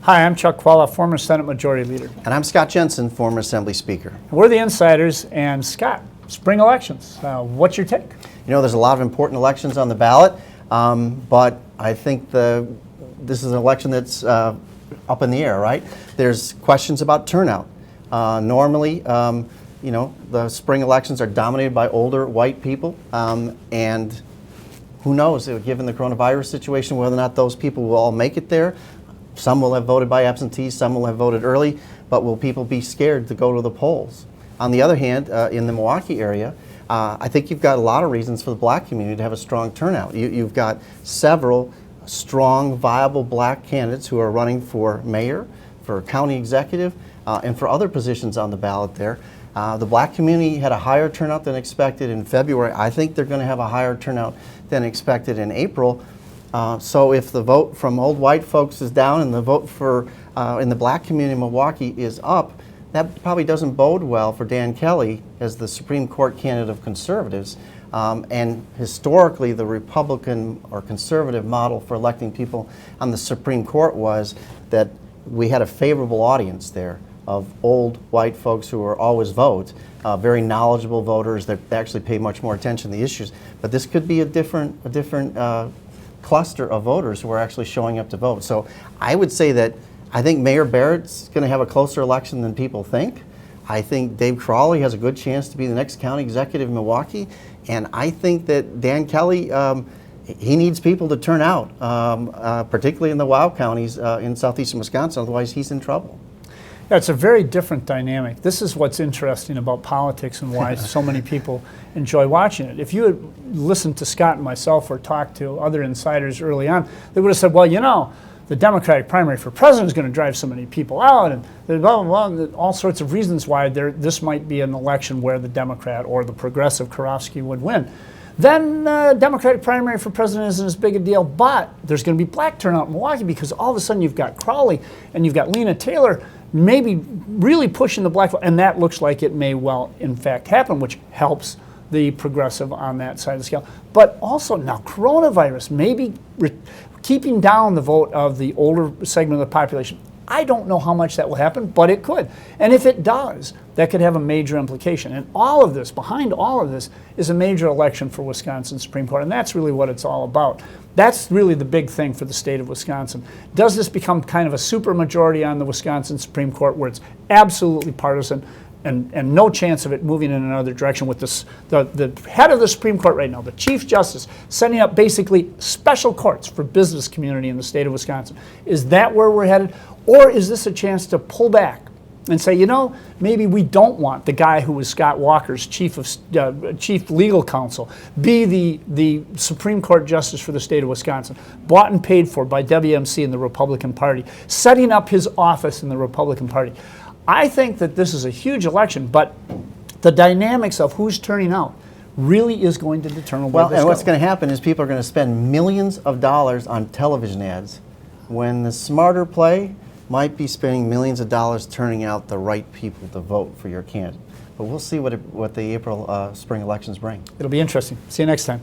Hi, I'm Chuck Chvala, former Senate Majority Leader. And I'm Scott Jensen, former Assembly Speaker. We're the Insiders, and Scott, spring elections, what's your take? You know, there's a lot of important elections on the ballot, but I think this is an election that's up in the air, right? There's questions about turnout. Normally, you know, the spring elections are dominated by older white people, and who knows, given the coronavirus situation, whether or not those people will all make it there. Some will have voted by absentee, some will have voted early, but will people be scared to go to the polls? On the other hand, in the Milwaukee area, I think you've got a lot of reasons for the black community to have a strong turnout. You've got several strong, viable black candidates who are running for mayor, for county executive, and for other positions on the ballot there. The black community had a higher turnout than expected in February. I think they're going to have a higher turnout than expected in April. So if the vote from old white folks is down and the vote for in the black community in Milwaukee is up, that probably doesn't bode well for Dan Kelly as the Supreme Court candidate of conservatives. And historically, the Republican or conservative model for electing people on the Supreme Court was that we had a favorable audience there of old white folks who are always vote, very knowledgeable voters that actually pay much more attention to the issues. But this could be a different cluster of voters who are actually showing up to vote. So I would say that I think Mayor Barrett's going to have a closer election than people think. I think Dave Crawley has a good chance to be the next county executive in Milwaukee. And I think that Dan Kelly, he needs people to turn out, particularly in the WOW counties in southeastern Wisconsin, otherwise he's in trouble. Yeah, it's a very different dynamic. This is what's interesting about politics and why so many people enjoy watching it. If you had listened to Scott and myself or talked to other insiders early on, they would have said, well, you know, the Democratic primary for president is going to drive so many people out, and blah, blah, blah, and all sorts of reasons why this might be an election where the Democrat or the progressive Karofsky would win. Then Democratic primary for president isn't as big a deal, but there's going to be black turnout in Milwaukee because all of a sudden you've got Crawley and you've got Lena Taylor maybe really pushing the black vote, and that looks like it may well in fact happen, which helps the progressive on that side of the scale. But also now coronavirus maybe keeping down the vote of the older segment of the population. I don't know how much that will happen, but it could. And if it does, that could have a major implication. And all of this, behind all of this, is a major election for Wisconsin Supreme Court, and that's really what it's all about. That's really the big thing for the state of Wisconsin. Does this become kind of a supermajority on the Wisconsin Supreme Court where it's absolutely partisan and no chance of it moving in another direction with this, the head of the Supreme Court right now, the Chief Justice, setting up basically special courts for business community in the state of Wisconsin? Is that where we're headed? Or is this a chance to pull back and say, you know, maybe we don't want the guy who was Scott Walker's chief legal counsel be the Supreme Court justice for the state of Wisconsin, bought and paid for by WMC and the Republican Party, setting up his office in the Republican Party. I think that this is a huge election, but the dynamics of who's turning out really is going to determine where this goes. And what's going to happen is people are going to spend millions of dollars on television ads when the smarter play might be spending millions of dollars turning out the right people to vote for your candidate. But we'll see what the April spring elections bring. It'll be interesting. See you next time.